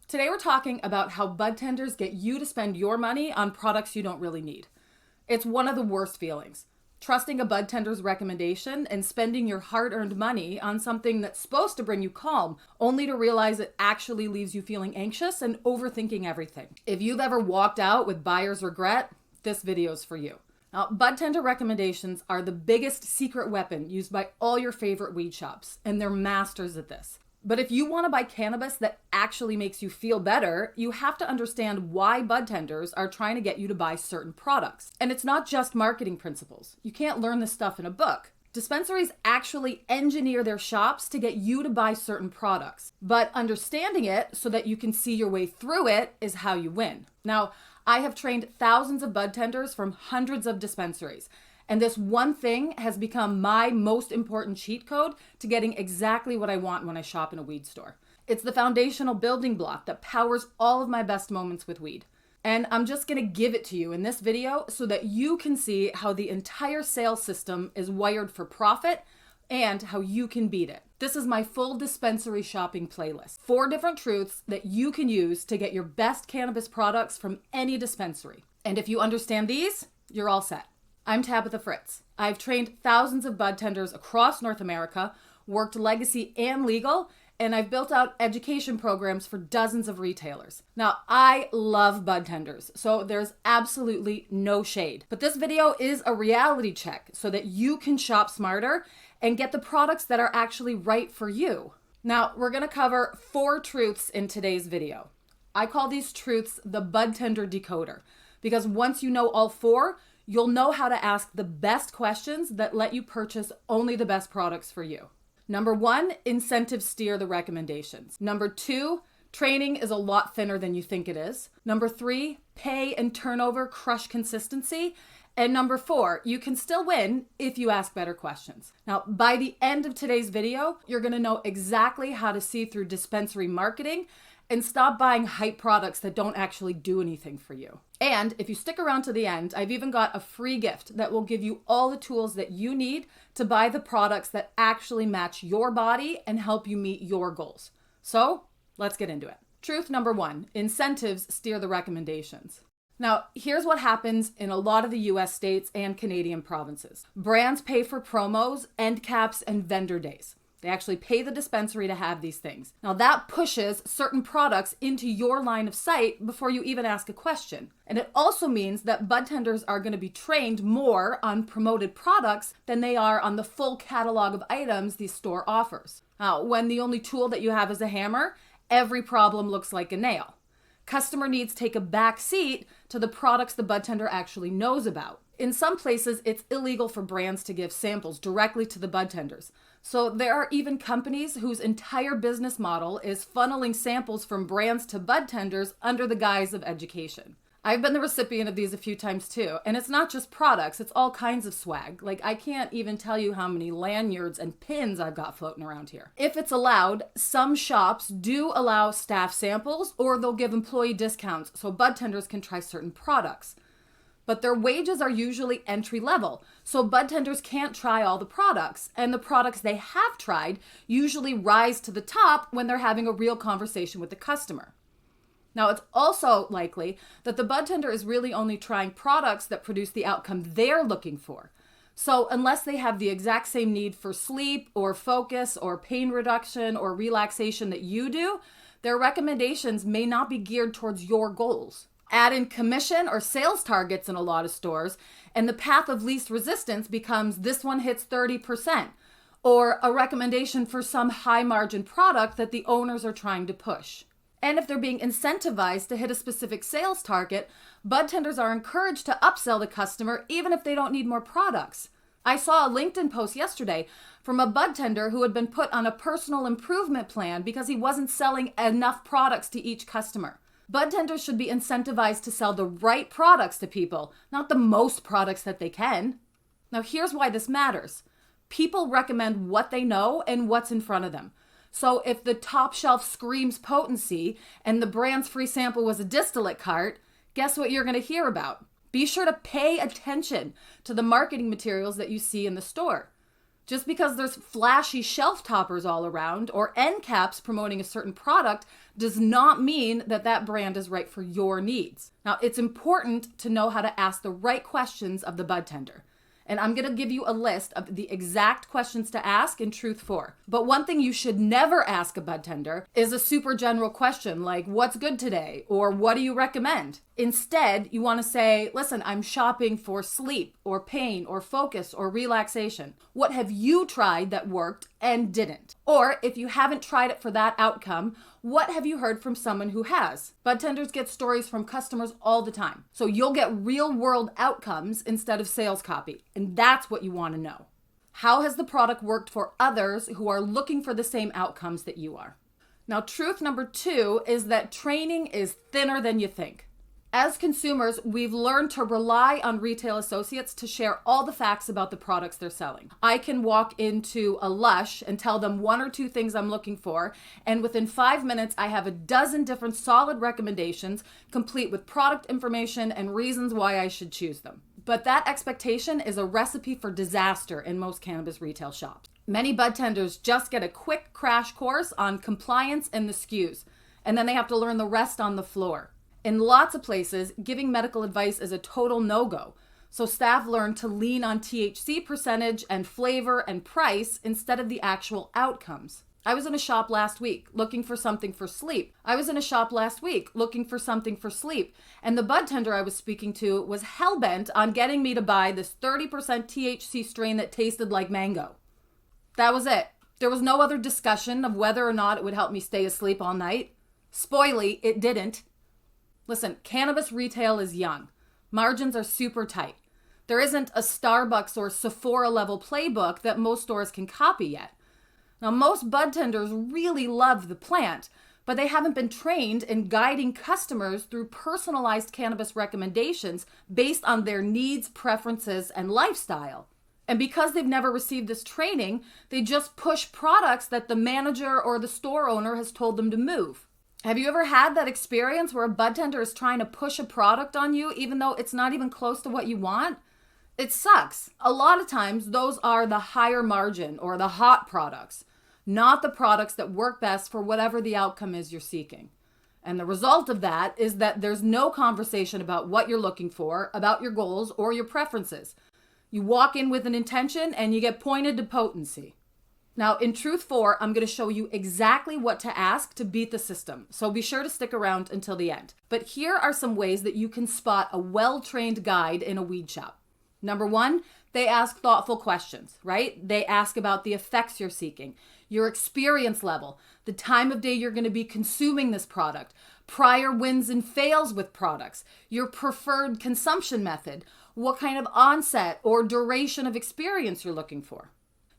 Today we're talking about how budtenders get you to spend your money on products you don't really need. It's one of the worst feelings. Trusting a budtender's recommendation and spending your hard-earned money on something that's supposed to bring you calm, only to realize it actually leaves you feeling anxious and overthinking everything. If you've ever walked out with buyer's regret, this video's for you. Now, budtender recommendations are the biggest secret weapon used by all your favorite weed shops, and they're masters at this. But if you want to buy cannabis that actually makes you feel better, you have to understand why budtenders are trying to get you to buy certain products. And it's not just marketing principles. You can't learn this stuff in a book. Dispensaries actually engineer their shops to get you to buy certain products. But understanding it so that you can see your way through it is how you win. Now, I have trained thousands of budtenders from hundreds of dispensaries. And this one thing has become my most important cheat code to getting exactly what I want when I shop in a weed store. It's the foundational building block that powers all of my best moments with weed. And I'm just gonna give it to you in this video so that you can see how the entire sales system is wired for profit and how you can beat it. This is my full dispensary shopping playlist. 4 different truths that you can use to get your best cannabis products from any dispensary. And if you understand these, you're all set. I'm Tabitha Fritz. I've trained thousands of budtenders across North America, worked legacy and legal, and I've built out education programs for dozens of retailers. Now, I love budtenders, so there's absolutely no shade. But this video is a reality check so that you can shop smarter and get the products that are actually right for you. Now, we're gonna cover 4 truths in today's video. I call these truths the Budtender Decoder, because once you know all 4, you'll know how to ask the best questions that let you purchase only the best products for you. Number 1, incentives steer the recommendations. Number 2, training is a lot thinner than you think it is. Number 3, pay and turnover crush consistency. And number 4, you can still win if you ask better questions. Now, by the end of today's video, you're gonna know exactly how to see through dispensary marketing and stop buying hype products that don't actually do anything for you. And if you stick around to the end, I've even got a free gift that will give you all the tools that you need to buy the products that actually match your body and help you meet your goals. So let's get into it. Truth number 1, incentives steer the recommendations. Now, here's what happens in a lot of the US states and Canadian provinces. Brands pay for promos, end caps, and vendor days. They actually pay the dispensary to have these things. Now that pushes certain products into your line of sight before you even ask a question. And it also means that budtenders are going to be trained more on promoted products than they are on the full catalog of items the store offers. Now, when the only tool that you have is a hammer, every problem looks like a nail. Customer needs take a back seat to the products the budtender actually knows about. In some places, it's illegal for brands to give samples directly to the budtenders. So there are even companies whose entire business model is funneling samples from brands to budtenders under the guise of education. I've been the recipient of these a few times too, and it's not just products, it's all kinds of swag. Like, I can't even tell you how many lanyards and pins I've got floating around here. If it's allowed, some shops do allow staff samples, or they'll give employee discounts so budtenders can try certain products. But their wages are usually entry level, so budtenders can't try all the products, and the products they have tried usually rise to the top when they're having a real conversation with the customer. Now, it's also likely that the budtender is really only trying products that produce the outcome they're looking for. So unless they have the exact same need for sleep or focus or pain reduction or relaxation that you do, their recommendations may not be geared towards your goals. Add in commission or sales targets in a lot of stores, and the path of least resistance becomes this one hits 30%, or a recommendation for some high margin product that the owners are trying to push. And if they're being incentivized to hit a specific sales target, budtenders are encouraged to upsell the customer even if they don't need more products. I saw a LinkedIn post yesterday from a budtender who had been put on a personal improvement plan because he wasn't selling enough products to each customer. Budtenders should be incentivized to sell the right products to people, not the most products that they can. Now, here's why this matters. People recommend what they know and what's in front of them. So if the top shelf screams potency and the brand's free sample was a distillate cart, guess what you're going to hear about? Be sure to pay attention to the marketing materials that you see in the store. Just because there's flashy shelf toppers all around or end caps promoting a certain product does not mean that that brand is right for your needs. Now, it's important to know how to ask the right questions of the budtender. And I'm going to give you a list of the exact questions to ask in Truth 4. But one thing you should never ask a budtender is a super general question like, what's good today? Or what do you recommend? Instead, you want to say, listen, I'm shopping for sleep or pain or focus or relaxation. What have you tried that worked and didn't? Or if you haven't tried it for that outcome, what have you heard from someone who has? Budtenders get stories from customers all the time. So you'll get real world outcomes instead of sales copy. And that's what you want to know. How has the product worked for others who are looking for the same outcomes that you are? Now, truth number 2 is that training is thinner than you think. As consumers, we've learned to rely on retail associates to share all the facts about the products they're selling. I can walk into a Lush and tell them 1 or 2 things I'm looking for, and within 5 minutes, I have a dozen different solid recommendations, complete with product information and reasons why I should choose them. But that expectation is a recipe for disaster in most cannabis retail shops. Many budtenders just get a quick crash course on compliance and the SKUs, and then they have to learn the rest on the floor. In lots of places, giving medical advice is a total no-go. So staff learn to lean on THC percentage and flavor and price instead of the actual outcomes. I was in a shop last week looking for something for sleep. And the budtender I was speaking to was hell-bent on getting me to buy this 30% THC strain that tasted like mango. That was it. There was no other discussion of whether or not it would help me stay asleep all night. Spoily, it didn't. Listen, cannabis retail is young. Margins are super tight. There isn't a Starbucks or Sephora level playbook that most stores can copy yet. Now, most budtenders really love the plant, but they haven't been trained in guiding customers through personalized cannabis recommendations based on their needs, preferences, and lifestyle. And because they've never received this training, they just push products that the manager or the store owner has told them to move. Have you ever had that experience where a budtender is trying to push a product on you even though it's not even close to what you want? It sucks. A lot of times those are the higher margin or the hot products, not the products that work best for whatever the outcome is you're seeking. And the result of that is that there's no conversation about what you're looking for, about your goals or your preferences. You walk in with an intention and you get pointed to potency. Now, in Truth 4, I'm going to show you exactly what to ask to beat the system, so be sure to stick around until the end. But here are some ways that you can spot a well-trained guide in a weed shop. Number 1, they ask thoughtful questions, right? They ask about the effects you're seeking, your experience level, the time of day you're going to be consuming this product, prior wins and fails with products, your preferred consumption method, what kind of onset or duration of experience you're looking for.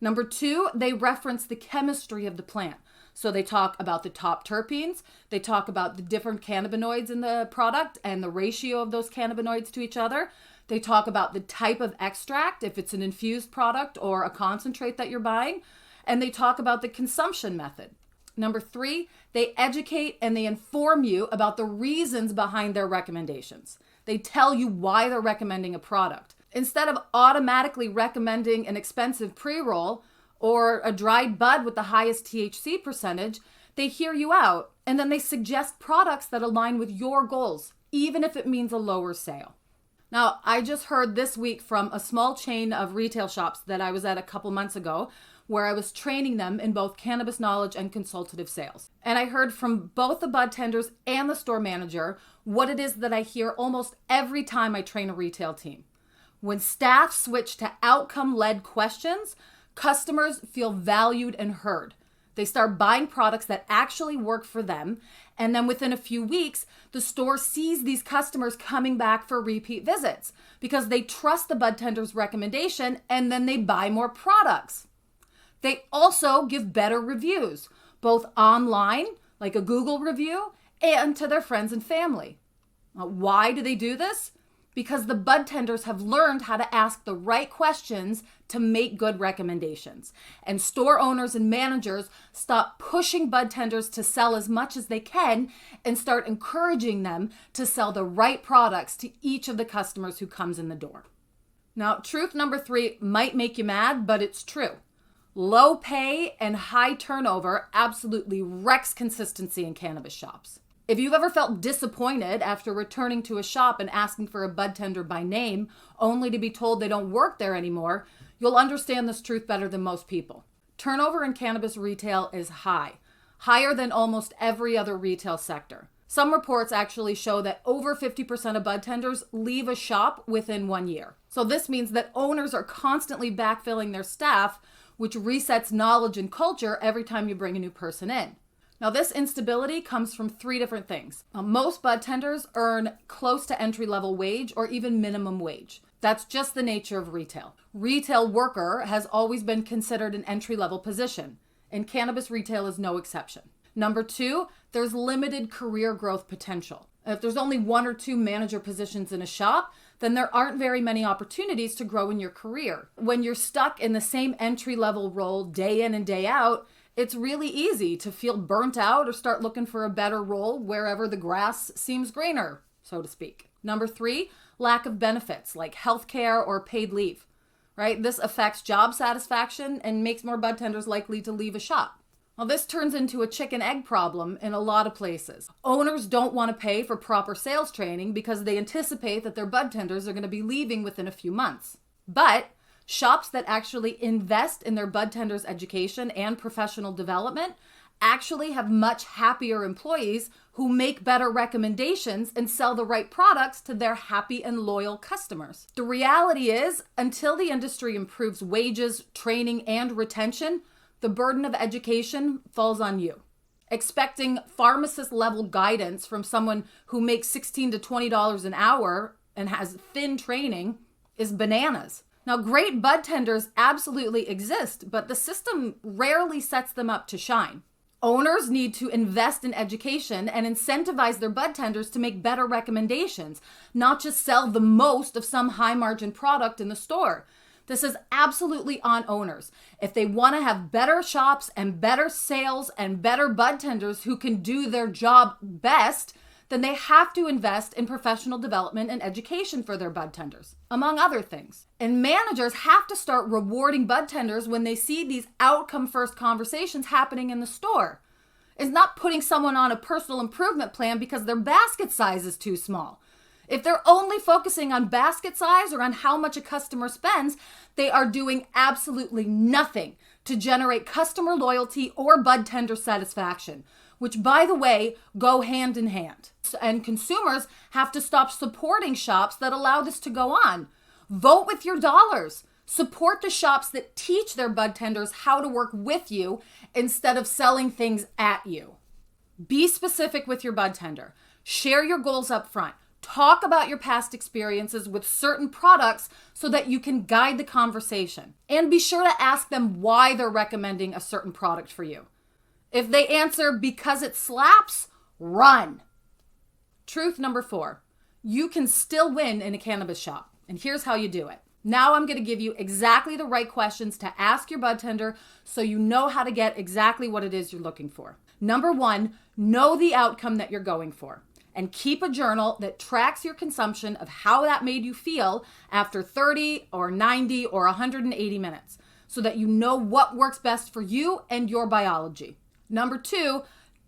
Number 2, they reference the chemistry of the plant. So they talk about the top terpenes, they talk about the different cannabinoids in the product and the ratio of those cannabinoids to each other. They talk about the type of extract, if it's an infused product or a concentrate that you're buying. And they talk about the consumption method. Number 3, they educate and they inform you about the reasons behind their recommendations. They tell you why they're recommending a product. Instead of automatically recommending an expensive pre-roll or a dried bud with the highest THC percentage, they hear you out and then they suggest products that align with your goals, even if it means a lower sale. Now, I just heard this week from a small chain of retail shops that I was at a couple months ago where I was training them in both cannabis knowledge and consultative sales. And I heard from both the budtenders and the store manager what it is that I hear almost every time I train a retail team. When staff switch to outcome-led questions, customers feel valued and heard. They start buying products that actually work for them, and then within a few weeks, the store sees these customers coming back for repeat visits because they trust the budtender's recommendation and then they buy more products. They also give better reviews, both online, like a Google review, and to their friends and family. Why do they do this? Because the budtenders have learned how to ask the right questions to make good recommendations. And store owners and managers stop pushing budtenders to sell as much as they can and start encouraging them to sell the right products to each of the customers who comes in the door. Now, truth number 3 might make you mad, but it's true. Low pay and high turnover absolutely wrecks consistency in cannabis shops. If you've ever felt disappointed after returning to a shop and asking for a bud tender by name, only to be told they don't work there anymore, you'll understand this truth better than most people. Turnover in cannabis retail is high, higher than almost every other retail sector. Some reports actually show that over 50% of bud tenders leave a shop within 1 year. So this means that owners are constantly backfilling their staff, which resets knowledge and culture every time you bring a new person in. Now, this instability comes from three different things. Most bud tenders earn close to entry-level wage or even minimum wage. That's just the nature of retail. Retail worker has always been considered an entry-level position, and cannabis retail is no exception. Number two, there's limited career growth potential. If there's only one or two manager positions in a shop, then there aren't very many opportunities to grow in your career. When you're stuck in the same entry-level role day in and day out, it's really easy to feel burnt out or start looking for a better role wherever the grass seems greener, so to speak. Number three, lack of benefits like healthcare or paid leave, right? This affects job satisfaction and makes more bud tenders likely to leave a shop. Well, this turns into a chicken-egg problem in a lot of places. Owners don't want to pay for proper sales training because they anticipate that their bud tenders are going to be leaving within a few months. But shops that actually invest in their bud tenders' education and professional development actually have much happier employees who make better recommendations and sell the right products to their happy and loyal customers. The reality is, until the industry improves wages, training, and retention, the burden of education falls on you. Expecting pharmacist-level guidance from someone who makes $16 to $20 an hour and has thin training is bananas. Now, great bud tenders absolutely exist, but the system rarely sets them up to shine. Owners need to invest in education and incentivize their bud tenders to make better recommendations, not just sell the most of some high-margin product in the store. This is absolutely on owners. If they want to have better shops and better sales and better bud tenders who can do their job best, then they have to invest in professional development and education for their bud tenders, among other things. And managers have to start rewarding bud tenders when they see these outcome-first conversations happening in the store. It's not putting someone on a personal improvement plan because their basket size is too small. If they're only focusing on basket size or on how much a customer spends, they are doing absolutely nothing to generate customer loyalty or bud tender satisfaction, which, by the way, go hand in hand. And consumers have to stop supporting shops that allow this to go on. Vote with your dollars. Support the shops that teach their bud tenders how to work with you instead of selling things at you. Be specific with your bud tender. Share your goals up front. Talk about your past experiences with certain products so that you can guide the conversation. And be sure to ask them why they're recommending a certain product for you. If they answer because it slaps, run. Truth number 4, you can still win in a cannabis shop. And here's how you do it. Now I'm going to give you exactly the right questions to ask your bud tender so you know how to get exactly what it is you're looking for. Number 1, know the outcome that you're going for. And keep a journal that tracks your consumption of how that made you feel after 30 or 90 or 180 minutes so that you know what works best for you and your biology. Number 2,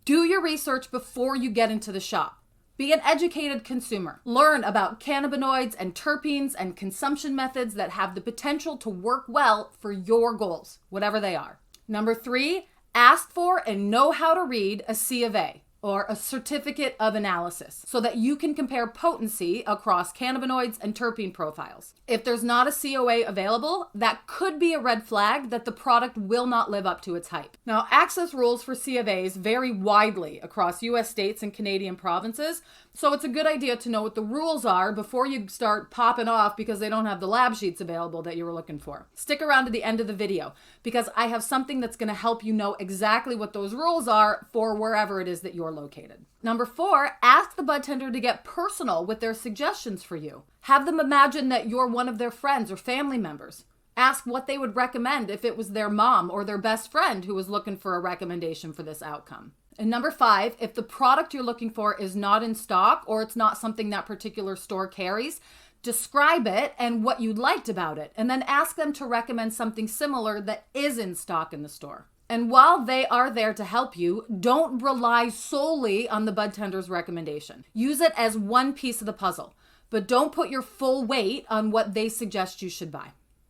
do your research before you get into the shop. Be an educated consumer. Learn about cannabinoids and terpenes and consumption methods that have the potential to work well for your goals, whatever they are. Number 3, ask for and know how to read a C of A, or a certificate of analysis, so that you can compare potency across cannabinoids and terpene profiles. If there's not a COA available, that could be a red flag that the product will not live up to its hype. Now, access rules for C of As vary widely across US states and Canadian provinces, so it's a good idea to know what the rules are before you start popping off because they don't have the lab sheets available that you were looking for. Stick around to the end of the video because I have something that's going to help you know exactly what those rules are for wherever it is that you're located. Number 4, ask the bud tender to get personal with their suggestions for you. Have them imagine that you're one of their friends or family members. Ask what they would recommend if it was their mom or their best friend who was looking for a recommendation for this outcome. And number 5, if the product you're looking for is not in stock or it's not something that particular store carries, Describe it and what you liked about it, and then ask them to recommend something similar that is in stock in the store. And while they are there to help you, don't rely solely on the budtender's recommendation. Use it as one piece of the puzzle, but don't put your full weight on what they suggest you should buy.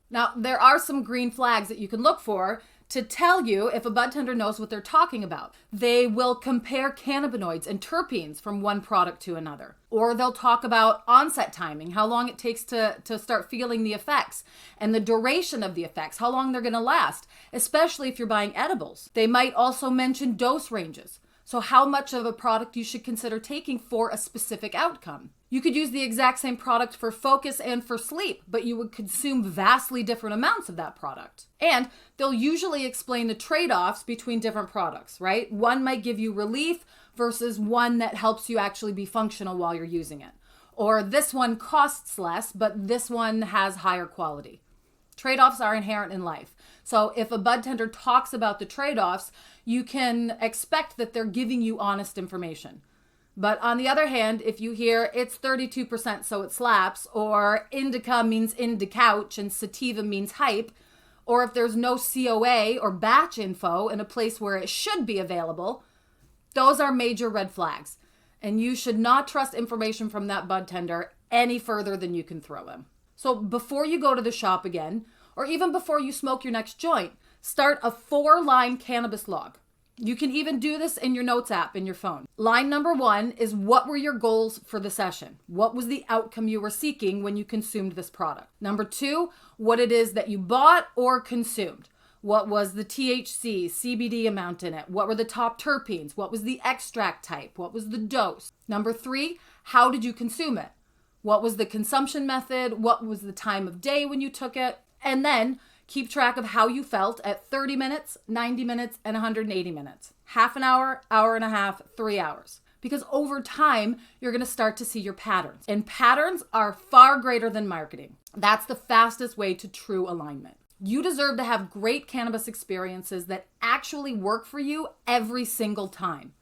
Now, there are some green flags that you can look for to tell you if a budtender knows what they're talking about. They will compare cannabinoids and terpenes from one product to another. Or they'll talk about onset timing, how long it takes to start feeling the effects, and the duration of the effects, how long they're going to last, especially if you're buying edibles. They might also mention dose ranges, so how much of a product you should consider taking for a specific outcome. You could use the exact same product for focus and for sleep, but you would consume vastly different amounts of that product. And they'll usually explain the trade-offs between different products, right? One might give you relief versus one that helps you actually be functional while you're using it. Or this one costs less, but this one has higher quality. Trade-offs are inherent in life. So if a budtender talks about the trade-offs, you can expect that they're giving you honest information. But on the other hand, if you hear it's 32% so it slaps, or indica means into couch and sativa means hype, or if there's no COA or batch info in a place where it should be available, those are major red flags. And you should not trust information from that budtender any further than you can throw him. So before you go to the shop again, or even before you smoke your next joint, start a 4-line cannabis log. You can even do this in your notes app in your phone. Line number 1 is, what were your goals for the session? What was the outcome you were seeking when you consumed this product? Number 2, what it is that you bought or consumed. What was the THC, CBD amount in it? What were the top terpenes? What was the extract type? What was the dose? Number 3, how did you consume it? What was the consumption method? What was the time of day when you took it? And then keep track of how you felt at 30 minutes, 90 minutes, and 180 minutes. Half an hour, hour and a half, 3 hours. Because over time, you're going to start to see your patterns. And patterns are far greater than marketing. That's the fastest way to true alignment. You deserve to have great cannabis experiences that actually work for you every single time.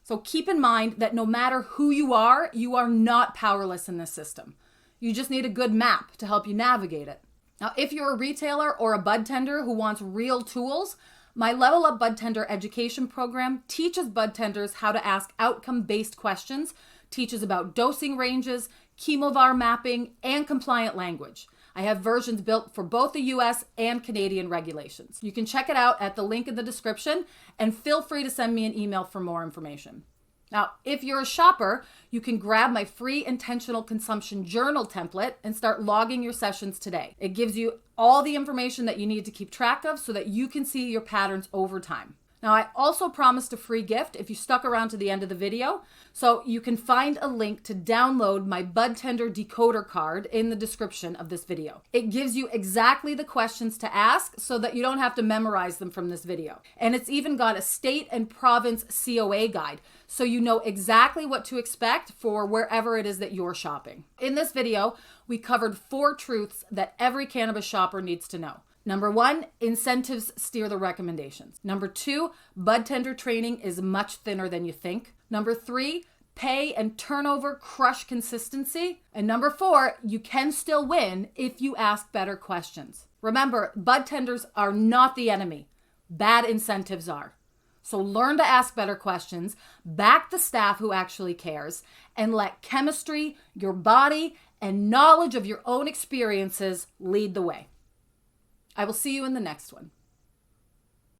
So keep in mind that no matter who you are not powerless in this system. You just need a good map to help you navigate it. Now, if you're a retailer or a budtender who wants real tools, my Level Up Budtender education program teaches budtenders how to ask outcome-based questions, teaches about dosing ranges, chemovar mapping, and compliant language. I have versions built for both the US and Canadian regulations. You can check it out at the link in the description, and feel free to send me an email for more information. Now, if you're a shopper, you can grab my free intentional consumption journal template and start logging your sessions today. It gives you all the information that you need to keep track of so that you can see your patterns over time. Now, I also promised a free gift if you stuck around to the end of the video, so you can find a link to download my Budtender Decoder Card in the description of this video. It gives you exactly the questions to ask so that you don't have to memorize them from this video. And it's even got a state and province COA guide, so you know exactly what to expect for wherever it is that you're shopping. In this video, we covered 4 truths that every cannabis shopper needs to know. Number 1, incentives steer the recommendations. Number 2, budtender training is much thinner than you think. Number 3, pay and turnover crush consistency. And number 4, you can still win if you ask better questions. Remember, budtenders are not the enemy. Bad incentives are. So learn to ask better questions, back the staff who actually cares, and let chemistry, your body, and knowledge of your own experiences lead the way. I will see you in the next one.